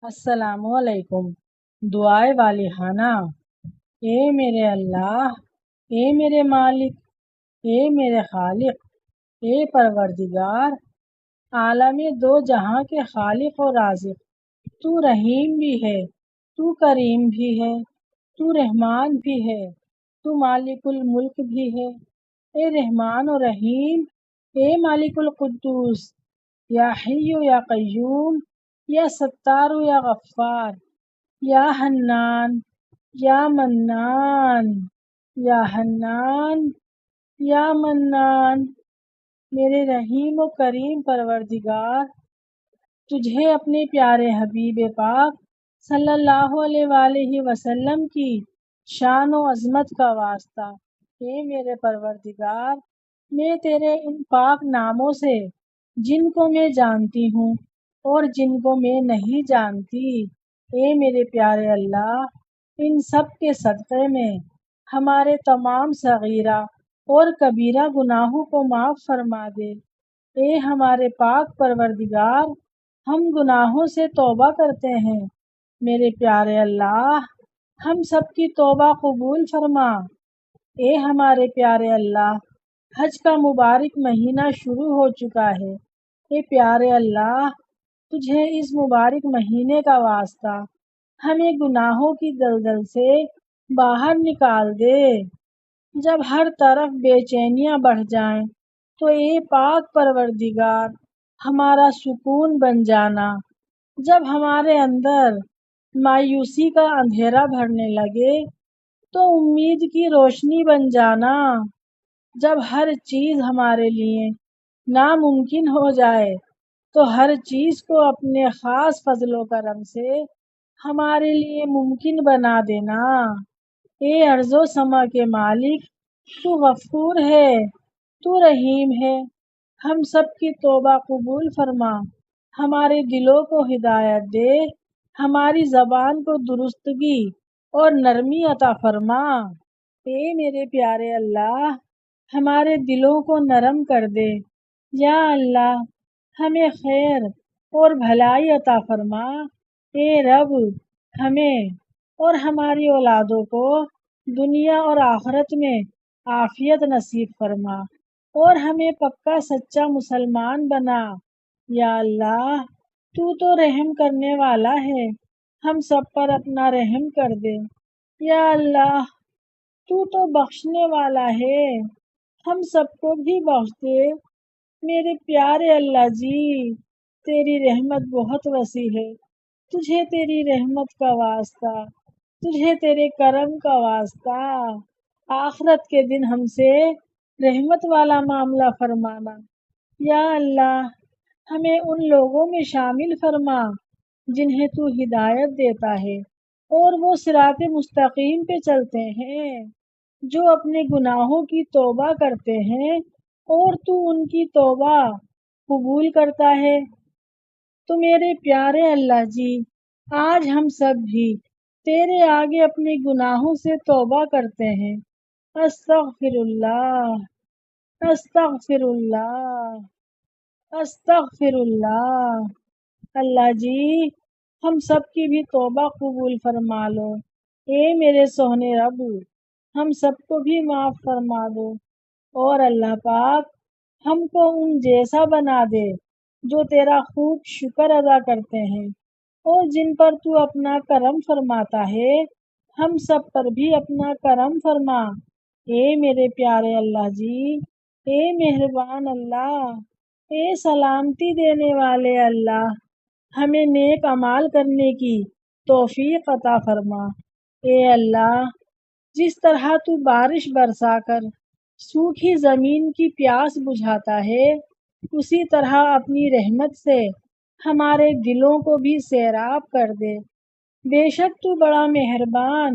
السلام علیکم۔ دعائے والہانہ۔ اے میرے اللہ، اے میرے مالک، اے میرے خالق، اے پروردگار، عالم دو جہاں کے خالق و رازق، تو رحیم بھی ہے، تو کریم بھی ہے، تو رحمان بھی ہے، تو مالک الملک بھی ہے۔ اے رحمان و رحیم، اے مالک القدوس، یا حی یا قیوم، یا ستار یا غفار، یا حنان، یا منان، یا حنان، یا منان۔ میرے رحیم و کریم پروردگار، تجھے اپنے پیارے حبیب پاک صلی اللہ علیہ وآلہ وسلم کی شان و عظمت کا واسطہ۔ اے میرے پروردگار، میں تیرے ان پاک ناموں سے جن کو میں جانتی ہوں اور جن کو میں نہیں جانتی، اے میرے پیارے اللہ، ان سب کے صدقے میں ہمارے تمام صغیرہ اور کبیرہ گناہوں کو معاف فرما دے۔ اے ہمارے پاک پروردگار، ہم گناہوں سے توبہ کرتے ہیں، میرے پیارے اللہ، ہم سب کی توبہ قبول فرما۔ اے ہمارے پیارے اللہ، حج کا مبارک مہینہ شروع ہو چکا ہے، اے پیارے اللہ، تجھے اس مبارک مہینے کا واسطہ ہمیں گناہوں کی دلدل سے باہر نکال دے۔ جب ہر طرف بے چینیاں بڑھ جائیں تو اے پاک پروردگار، ہمارا سکون بن جانا۔ جب ہمارے اندر مایوسی کا اندھیرا بھرنے لگے تو امید کی روشنی بن جانا۔ جب ہر چیز ہمارے لیے ناممکن ہو جائے تو ہر چیز کو اپنے خاص فضل و کرم سے ہمارے لیے ممکن بنا دینا۔ اے ارض و سما کے مالک، تو غفور ہے، تو رحیم ہے، ہم سب کی توبہ قبول فرما، ہمارے دلوں کو ہدایت دے، ہماری زبان کو درستگی اور نرمی عطا فرما۔ اے میرے پیارے اللہ، ہمارے دلوں کو نرم کر دے۔ یا اللہ، ہمیں خیر اور بھلائی عطا فرما۔ اے رب، ہمیں اور ہماری اولادوں کو دنیا اور آخرت میں عافیت نصیب فرما اور ہمیں پکا سچا مسلمان بنا۔ یا اللہ، تو رحم کرنے والا ہے، ہم سب پر اپنا رحم کر دے۔ یا اللہ، تو بخشنے والا ہے، ہم سب کو بھی بخش دے۔ میرے پیارے اللہ جی، تیری رحمت بہت وسیع ہے، تجھے تیری رحمت کا واسطہ، تجھے تیرے کرم کا واسطہ۔ آخرت کے دن ہم سے رحمت والا معاملہ فرمانا۔ یا اللہ، ہمیں ان لوگوں میں شامل فرما جنہیں تو ہدایت دیتا ہے اور وہ صراط مستقیم پہ چلتے ہیں، جو اپنے گناہوں کی توبہ کرتے ہیں اور تو ان کی توبہ قبول کرتا ہے۔ تو میرے پیارے اللہ جی، آج ہم سب بھی تیرے آگے اپنے گناہوں سے توبہ کرتے ہیں۔ استغفر اللہ، استغفر اللہ، استغفر اللہ۔ اللہ جی، ہم سب کی بھی توبہ قبول فرما لو۔ اے میرے سوہنے رب، ہم سب کو بھی معاف فرما دو، اور اللہ پاک ہم کو ان جیسا بنا دے جو تیرا خوب شکر ادا کرتے ہیں اور جن پر تو اپنا کرم فرماتا ہے۔ ہم سب پر بھی اپنا کرم فرما۔ اے میرے پیارے اللہ جی، اے مہربان اللہ، اے سلامتی دینے والے اللہ، ہمیں نیک اعمال کرنے کی توفیق عطا فرما۔ اے اللہ، جس طرح تو بارش برسا کر سوکھی زمین کی پیاس بجھاتا ہے، اسی طرح اپنی رحمت سے ہمارے دلوں کو بھی سیراب کر دے۔ بے شک تو بڑا مہربان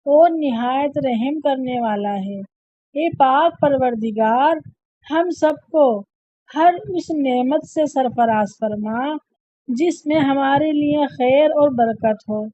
اور نہایت رحم کرنے والا ہے۔ اے پاک پروردگار، ہم سب کو ہر اس نعمت سے سرفراز فرما جس میں ہمارے لیے خیر اور برکت ہو،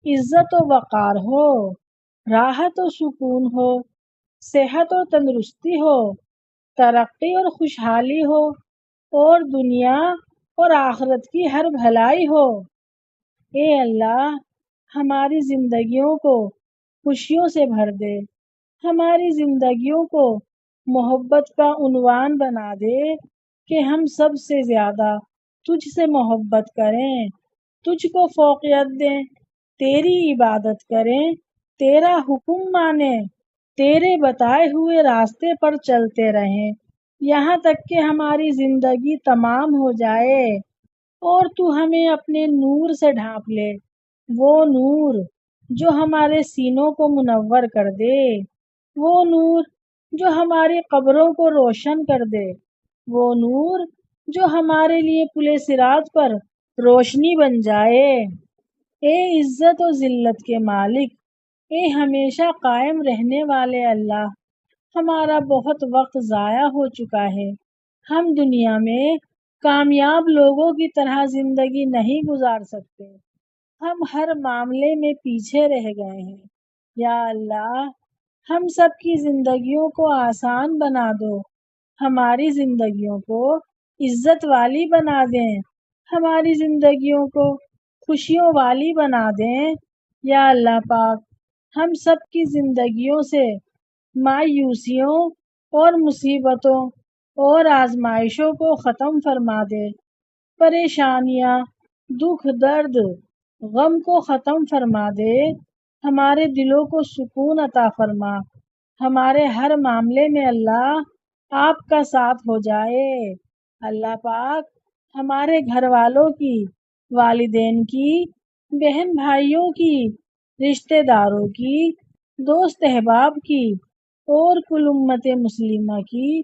عزت و وقار ہو، راحت و سکون ہو، صحت اور تندرستی ہو، ترقی اور خوشحالی ہو، اور دنیا اور آخرت کی ہر بھلائی ہو۔ اے اللہ ہماری زندگیوں کو خوشیوں سے بھر دے، ہماری زندگیوں کو محبت کا عنوان بنا دے کہ ہم سب سے زیادہ تجھ سے محبت کریں، تجھ کو فوقیت دیں، تیری عبادت کریں، تیرا حکم مانیں، تیرے بتائے ہوئے راستے پر چلتے رہیں یہاں تک کہ ہماری زندگی تمام ہو جائے اور تو ہمیں اپنے نور سے ڈھانپ لے، وہ نور جو ہمارے سینوں کو منور کر دے، وہ نور جو ہماری قبروں کو روشن کر دے، وہ نور جو ہمارے لیے پل صراط پر روشنی بن جائے۔ اے عزت و ذلت کے مالک، اے ہمیشہ قائم رہنے والے اللہ، ہمارا بہت وقت ضائع ہو چکا ہے، ہم دنیا میں کامیاب لوگوں کی طرح زندگی نہیں گزار سکتے، ہم ہر معاملے میں پیچھے رہ گئے ہیں۔ یا اللہ ہم سب کی زندگیوں کو آسان بنا دو، ہماری زندگیوں کو عزت والی بنا دیں، ہماری زندگیوں کو خوشیوں والی بنا دیں۔ یا اللہ پاک ہم سب کی زندگیوں سے مایوسیوں اور مصیبتوں اور آزمائشوں کو ختم فرما دے، پریشانیاں، دکھ، درد، غم کو ختم فرما دے، ہمارے دلوں کو سکون عطا فرما، ہمارے ہر معاملے میں اللہ آپ کا ساتھ ہو جائے۔ اللہ پاک ہمارے گھر والوں کی، والدین کی، بہن بھائیوں کی، رشتہ داروں کی، دوست احباب کی اور کل امت مسلمہ کی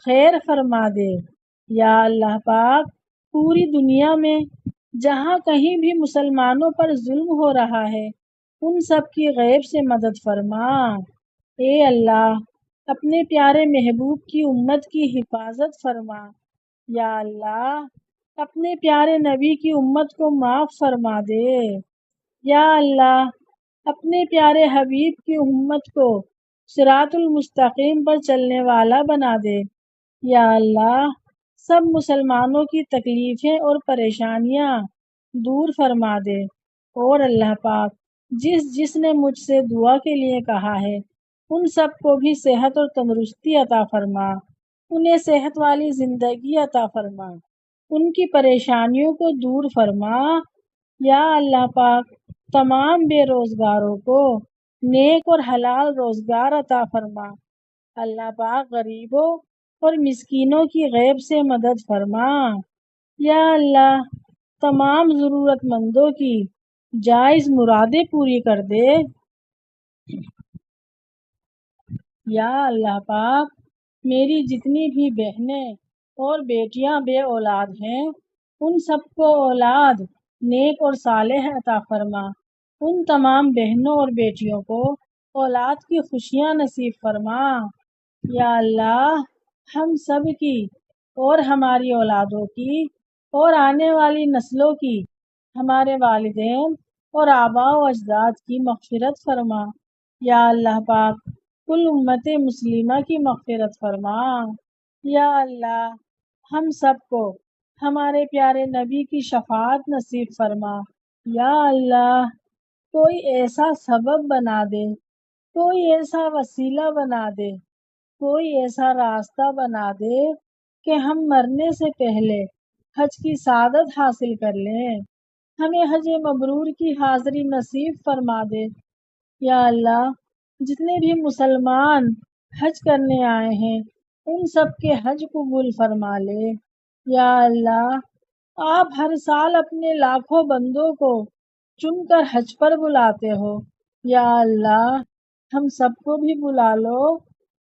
خیر فرما دے۔ یا اللہ پاک پوری دنیا میں جہاں کہیں بھی مسلمانوں پر ظلم ہو رہا ہے ان سب کی غیب سے مدد فرما۔ اے اللہ اپنے پیارے محبوب کی امت کی حفاظت فرما۔ یا اللہ اپنے پیارے نبی کی امت کو معاف فرما دے۔ یا اللہ اپنے پیارے حبیب کی امت کو صراط المستقیم پر چلنے والا بنا دے۔ یا اللہ سب مسلمانوں کی تکلیفیں اور پریشانیاں دور فرما دے، اور اللہ پاک جس نے مجھ سے دعا کے لیے کہا ہے ان سب کو بھی صحت اور تندرستی عطا فرما، انہیں صحت والی زندگی عطا فرما، ان کی پریشانیوں کو دور فرما۔ یا اللہ پاک تمام بے روزگاروں کو نیک اور حلال روزگار عطا فرما۔ اللہ پاک غریبوں اور مسکینوں کی غیب سے مدد فرما۔ یا اللہ تمام ضرورت مندوں کی جائز مرادیں پوری کر دے۔ یا اللہ پاک میری جتنی بھی بہنیں اور بیٹیاں بے اولاد ہیں ان سب کو اولاد نیک اور صالح عطا فرما، ان تمام بہنوں اور بیٹیوں کو اولاد کی خوشیاں نصیب فرما۔ یا اللہ ہم سب کی اور ہماری اولادوں کی اور آنے والی نسلوں کی، ہمارے والدین اور آباء و اجداد کی مغفرت فرما۔ یا اللہ پاک کل امت مسلمہ کی مغفرت فرما۔ یا اللہ ہم سب کو ہمارے پیارے نبی کی شفاعت نصیب فرما۔ یا اللہ کوئی ایسا سبب بنا دے، کوئی ایسا وسیلہ بنا دے، کوئی ایسا راستہ بنا دے کہ ہم مرنے سے پہلے حج کی سعادت حاصل کر لیں، ہمیں حج مبرور کی حاضری نصیب فرما دے۔ یا اللہ جتنے بھی مسلمان حج کرنے آئے ہیں ان سب کے حج قبول فرما لے۔ یا اللہ آپ ہر سال اپنے لاکھوں بندوں کو چن کر حج پر بلاتے ہو، یا اللہ ہم سب کو بھی بلا لو،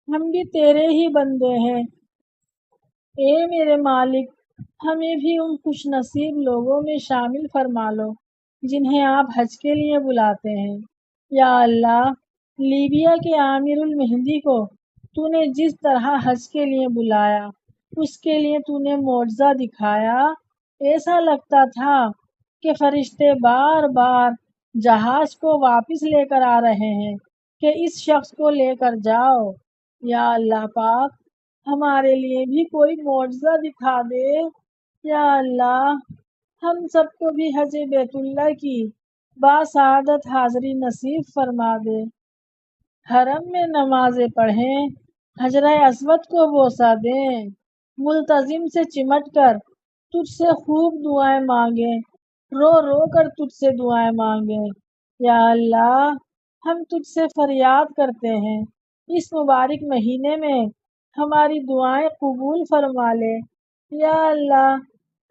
ہم بھی تیرے ہی بندے ہیں۔ اے میرے مالک ہمیں بھی ان خوش نصیب لوگوں میں شامل فرما لو جنہیں آپ حج کے لیے بلاتے ہیں۔ یا اللہ لیبیا کے عامر المہندی کو تو نے جس طرح حج کے لیے بلایا اس کے لیے تو نے معجزہ دکھایا، ایسا لگتا تھا کہ فرشتے بار بار جہاز کو واپس لے کر آ رہے ہیں کہ اس شخص کو لے کر جاؤ۔ یا اللہ پاک ہمارے لیے بھی کوئی معجزہ دکھا دے۔ یا اللہ ہم سب کو بھی حج بیت اللہ کی باسعادت حاضری نصیب فرما دے، حرم میں نمازیں پڑھیں، حجر اسود کو بوسہ دیں، ملتزم سے چمٹ کر تجھ سے خوب دعائیں مانگیں، رو رو کر تجھ سے دعائیں مانگیں۔ یا اللہ، ہم تجھ سے فریاد کرتے ہیں، اس مبارک مہینے میں ہماری دعائیں قبول فرما لے۔ یا اللہ،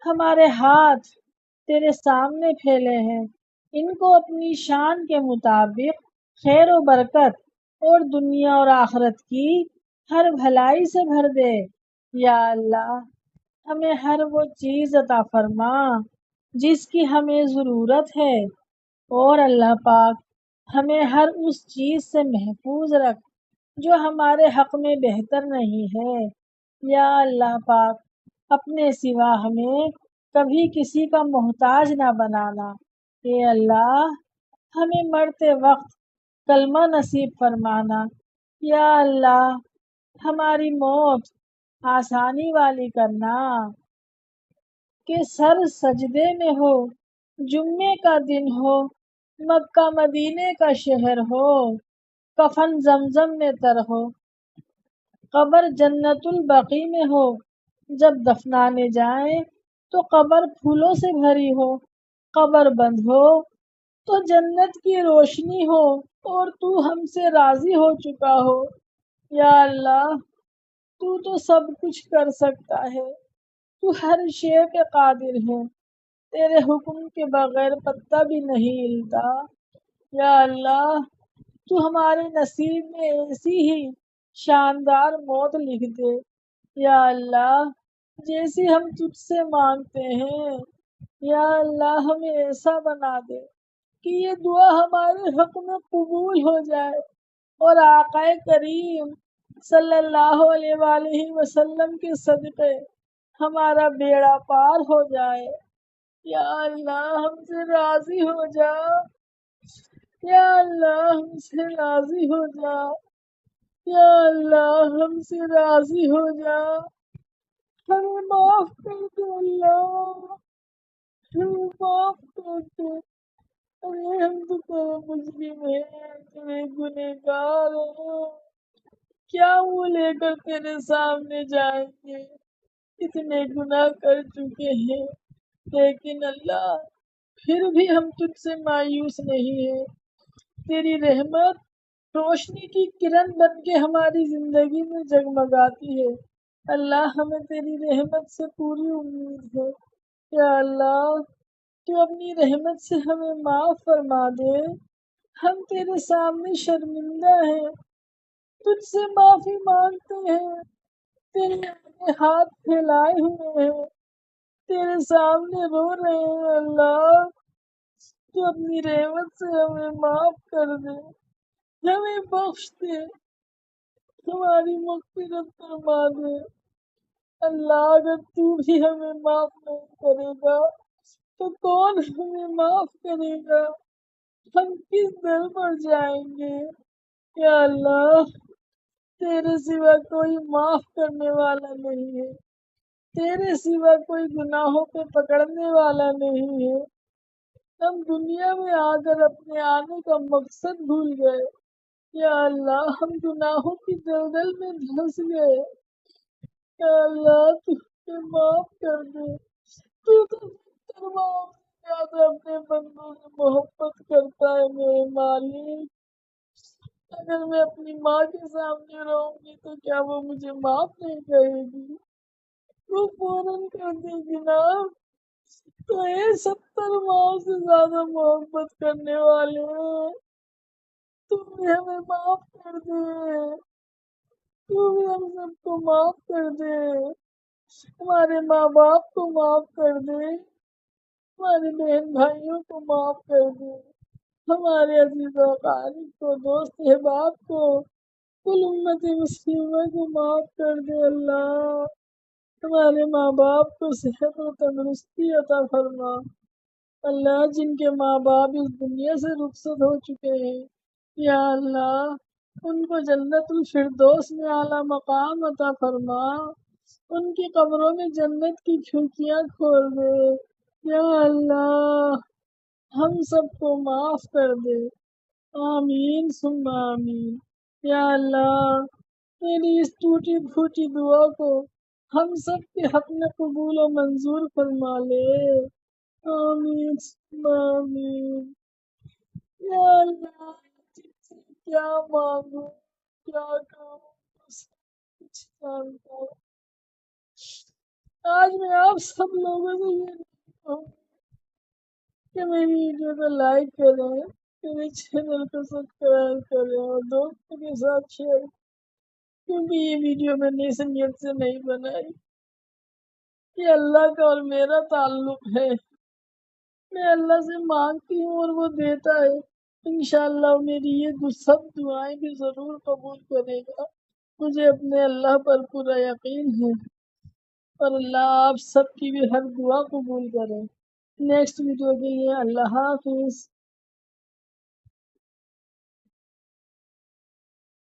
ہمارے ہاتھ تیرے سامنے پھیلے ہیں، ان کو اپنی شان کے مطابق خیر و برکت اور دنیا اور آخرت کی ہر بھلائی سے بھر دے۔ یا اللہ، ہمیں ہر وہ چیز عطا فرما جس کی ہمیں ضرورت ہے، اور اللہ پاک ہمیں ہر اس چیز سے محفوظ رکھ جو ہمارے حق میں بہتر نہیں ہے۔ یا اللہ پاک، اپنے سوا ہمیں کبھی کسی کا محتاج نہ بنانا۔ اے اللہ، ہمیں مرتے وقت کلمہ نصیب فرمانا۔ یا اللہ، ہماری موت آسانی والی کرنا، کہ سر سجدے میں ہو، جمعے کا دن ہو، مکہ مدینے کا شہر ہو، کفن زمزم میں تر ہو، قبر جنت البقیع میں ہو، جب دفنانے جائیں تو قبر پھولوں سے بھری ہو، قبر بند ہو تو جنت کی روشنی ہو، اور تو ہم سے راضی ہو چکا ہو۔ یا اللہ، تو تو سب کچھ کر سکتا ہے، تو ہر شے پہ قادر ہے، تیرے حکم کے بغیر پتہ بھی نہیں ہلتا۔ یا اللہ، تو ہمارے نصیب میں ایسی ہی شاندار موت لکھ دے۔ یا اللہ، جیسی ہم تجھ سے مانگتے ہیں، یا اللہ ہمیں ایسا بنا دے کہ یہ دعا ہمارے حق میں قبول ہو جائے، اور آقا کریم صلی اللہ علیہ وآلہ وسلم کے صدقے ہمارا بیڑا پار ہو جائے۔ یا اللہ، ہم سے راضی ہو جا۔ یا اللہ، ہم سے راضی ہو جا۔ یا اللہ، ہم سے راضی ہو جا۔ ہمیں معاف کر دے اللہ، ہمیں معاف کر دے۔ ارے ہم تو تیرے مجرم ہیں، تیرے گنہگار ہیں، کیا منہ لے کر تیرے سامنے جائیں گے، اتنے گناہ کر چکے ہیں، لیکن اللہ پھر بھی ہم تجھ سے مایوس نہیں ہیں۔ تیری رحمت روشنی کی کرن بن کے ہماری زندگی میں جگمگاتی ہے۔ اللہ، ہمیں تیری رحمت سے پوری امید ہے۔ یا اللہ، تو اپنی رحمت سے ہمیں معاف فرما دے، ہم تیرے سامنے شرمندہ ہیں، تجھ سے معافی مانگتے ہیں، تیرے آگے ہاتھ پھیلائے ہوئے ہیں، تیرے سامنے رو رہے ہیں۔ اللہ، تو اپنی رحمت سے ہمیں معاف کر دے، ہمیں بخش دے، ہماری مغفرت فرما دے۔ اللہ، اگر تو بھی ہمیں معاف نہیں کرے گا تو کون ہمیں معاف کرے گا؟ ہم کس در پر جائیں گے؟ یا اللہ، تیرے سوا کوئی معاف کرنے والا نہیں ہے، تیرے سوا کوئی گناہوں پہ پکڑنے والا نہیں ہے۔ ہم دنیا میں آ کر اپنے آنے کا مقصد بھول گئے۔ یا اللہ، ہم گناہوں کی دلدل میں دھنس گئے۔ یا اللہ، تو ہمیں معاف کر دے، تو معاف زیادہ اپنے بندوں سے محبت کرتا ہے میرے مالک۔ اگر میں اپنی ماں کے سامنے رہوں گی تو کیا وہ مجھے معاف نہیں کرے گی؟ وہ فوراً کر دے گی نا۔ تو اے 70 ماں سے زیادہ محبت کرنے والے، تم بھی ہمیں معاف کر دے، تو بھی ہم سب کو معاف کر دے، ہمارے ماں باپ کو معاف کر دے، ہمارے بہن بھائیوں کو معاف کر دے، ہمارے عزیز و اقارب کو، دوست احباب کو، کل امت مسلمہ کو معاف کر دے۔ اللہ، ہمارے ماں باپ کو صحت و تندرستی عطا فرما۔ اللہ، جن کے ماں باپ اس دنیا سے رخصت ہو چکے ہیں، یا اللہ ان کو جنت الفردوس میں اعلیٰ مقام عطا فرما، ان کی قبروں میں جنت کی کھڑکیاں کھول دے۔ یا اللہ ہم سب کو معاف کر دے، آمین ثم آمین۔ یا اللہ میری اس ٹوٹی پھوٹی دعا کو ہم سب کے حق میں قبول و منظور فرما لے، آمین ثم آمین۔ یا اللہ تجھ سے کیا مانگوں، کیا کروں، تو سب کچھ جانتا ہوں۔ آج میں آپ سب لوگوں سے یہ کہوں کہ میری ویڈیو کو لائک کریں، میرے چینل کو سبسکرائب کریں اور دوستوں کے ساتھ شیئر، کیونکہ یہ ویڈیو میں نے اس نیت سے نہیں بنائی، یہ اللہ کا اور میرا تعلق ہے۔ میں اللہ سے مانگتی ہوں اور وہ دیتا ہے، انشاءاللہ میری یہ سب دعائیں بھی ضرور قبول کرے گا، مجھے اپنے اللہ پر پورا یقین ہے، اور اللہ آپ سب کی بھی ہر دعا قبول کرے۔ نیکسٹ ویڈیو کے لیے اللہ حافظ۔